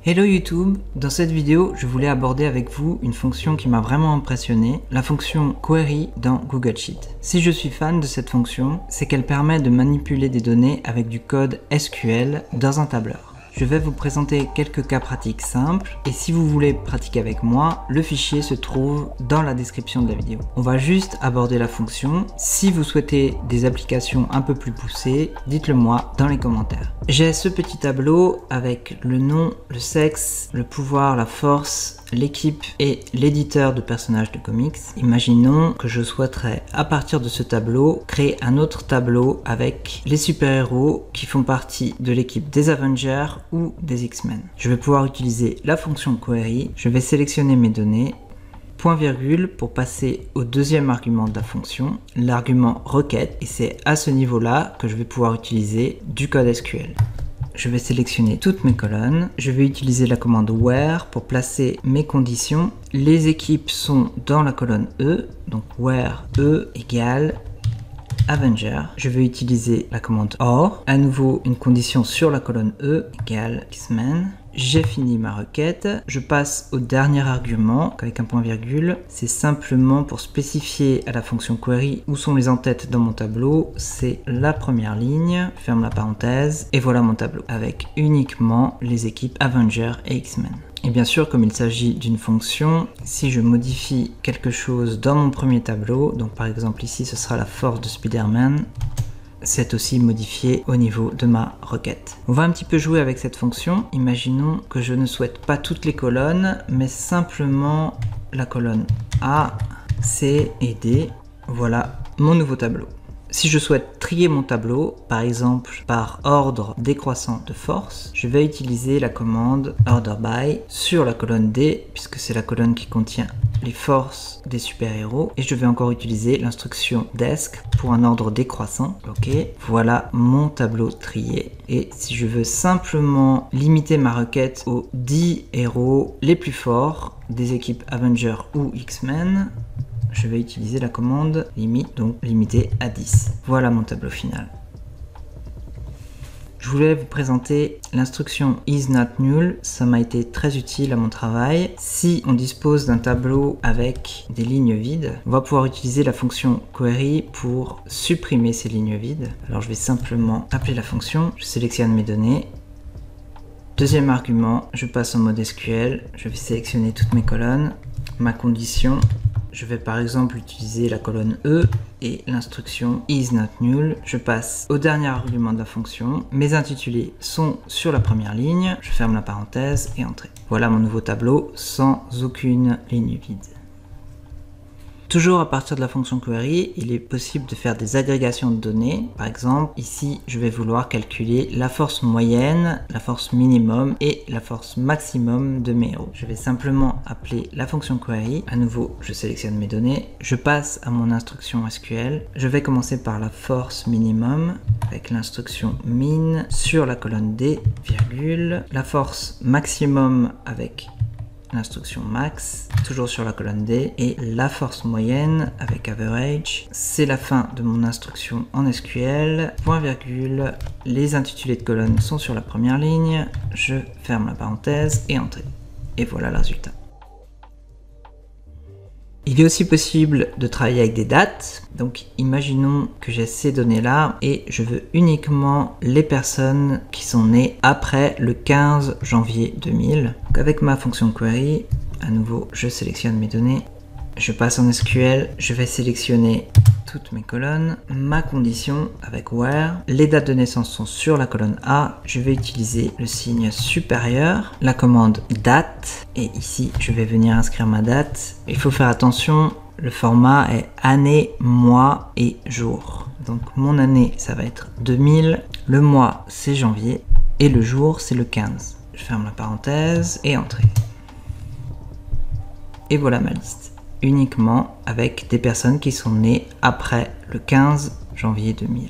Hello YouTube, dans cette vidéo je voulais aborder avec vous une fonction qui m'a vraiment impressionné, la fonction Query dans Google Sheet. Si je suis fan de cette fonction, c'est qu'elle permet de manipuler des données avec du code SQL dans un tableur. Je vais vous présenter quelques cas pratiques simples et si vous voulez pratiquer avec moi, le fichier se trouve dans la description de la vidéo. On va juste aborder la fonction. Si vous souhaitez des applications un peu plus poussées, dites-le moi dans les commentaires. J'ai ce petit tableau avec le nom, le sexe, le pouvoir, la force, l'équipe et l'éditeur de personnages de comics. Imaginons que je souhaiterais, à partir de ce tableau, créer un autre tableau avec les super-héros qui font partie de l'équipe des Avengers ou des X-Men. Je vais pouvoir utiliser la fonction Query, je vais sélectionner mes données, point virgule pour passer au deuxième argument de la fonction, l'argument requête, et c'est à ce niveau-là que je vais pouvoir utiliser du code SQL. Je vais sélectionner toutes mes colonnes. Je vais utiliser la commande where pour placer mes conditions. Les équipes sont dans la colonne E, donc where E égale Avenger. Je vais utiliser la commande OR. À nouveau, une condition sur la colonne E égale X-Men. J'ai fini ma requête. Je passe au dernier argument avec un point virgule. C'est simplement pour spécifier à la fonction query où sont les en-têtes dans mon tableau. C'est la première ligne. Je ferme la parenthèse et voilà mon tableau avec uniquement les équipes Avengers et X-Men. Et bien sûr, comme il s'agit d'une fonction, si je modifie quelque chose dans mon premier tableau, donc par exemple ici ce sera la force de Spider-Man, c'est aussi modifié au niveau de ma requête. On va un petit peu jouer avec cette fonction. Imaginons que je ne souhaite pas toutes les colonnes, mais simplement la colonne A, C et D. Voilà mon nouveau tableau. Si je souhaite trier mon tableau, par exemple par ordre décroissant de force, je vais utiliser la commande order by sur la colonne D, puisque c'est la colonne qui contient les forces des super-héros, et je vais encore utiliser l'instruction desk pour un ordre décroissant. Ok, voilà mon tableau trié. Et si je veux simplement limiter ma requête aux 10 héros les plus forts des équipes Avengers ou X-Men, je vais utiliser la commande limite, donc limiter à 10. Voilà mon tableau final. Je voulais vous présenter l'instruction isNotNull, ça m'a été très utile à mon travail. Si on dispose d'un tableau avec des lignes vides, on va pouvoir utiliser la fonction query pour supprimer ces lignes vides. Alors je vais simplement appeler la fonction, je sélectionne mes données. Deuxième argument, je passe en mode SQL, je vais sélectionner toutes mes colonnes, ma condition. Je vais par exemple utiliser la colonne E et l'instruction isNotNull. Je passe au dernier argument de la fonction. Mes intitulés sont sur la première ligne. Je ferme la parenthèse et entrée. Voilà mon nouveau tableau sans aucune ligne vide. Toujours à partir de la fonction query, il est possible de faire des agrégations de données. Par exemple, ici, je vais vouloir calculer la force moyenne, la force minimum et la force maximum de mes héros. Je vais simplement appeler la fonction query. À nouveau, je sélectionne mes données. Je passe à mon instruction SQL. Je vais commencer par la force minimum avec l'instruction min sur la colonne D, virgule. La force maximum avec l'instruction max, toujours sur la colonne D, et la force moyenne avec average. C'est la fin de mon instruction en SQL, point virgule, les intitulés de colonne sont sur la première ligne, je ferme la parenthèse et entrée. Et voilà le résultat. Il est aussi possible de travailler avec des dates, donc imaginons que j'ai ces données-là et je veux uniquement les personnes qui sont nées après le 15 janvier 2000. Donc avec ma fonction query, à nouveau je sélectionne mes données, je passe en SQL, je vais sélectionner toutes mes colonnes, ma condition avec where, les dates de naissance sont sur la colonne A, je vais utiliser le signe supérieur, la commande date, et ici je vais venir inscrire ma date. Il faut faire attention, le format est année, mois et jour. Donc mon année ça va être 2000, le mois c'est janvier et le jour c'est le 15. Je ferme la parenthèse et entrée. Et voilà ma liste. Uniquement avec des personnes qui sont nées après le 15 janvier 2000.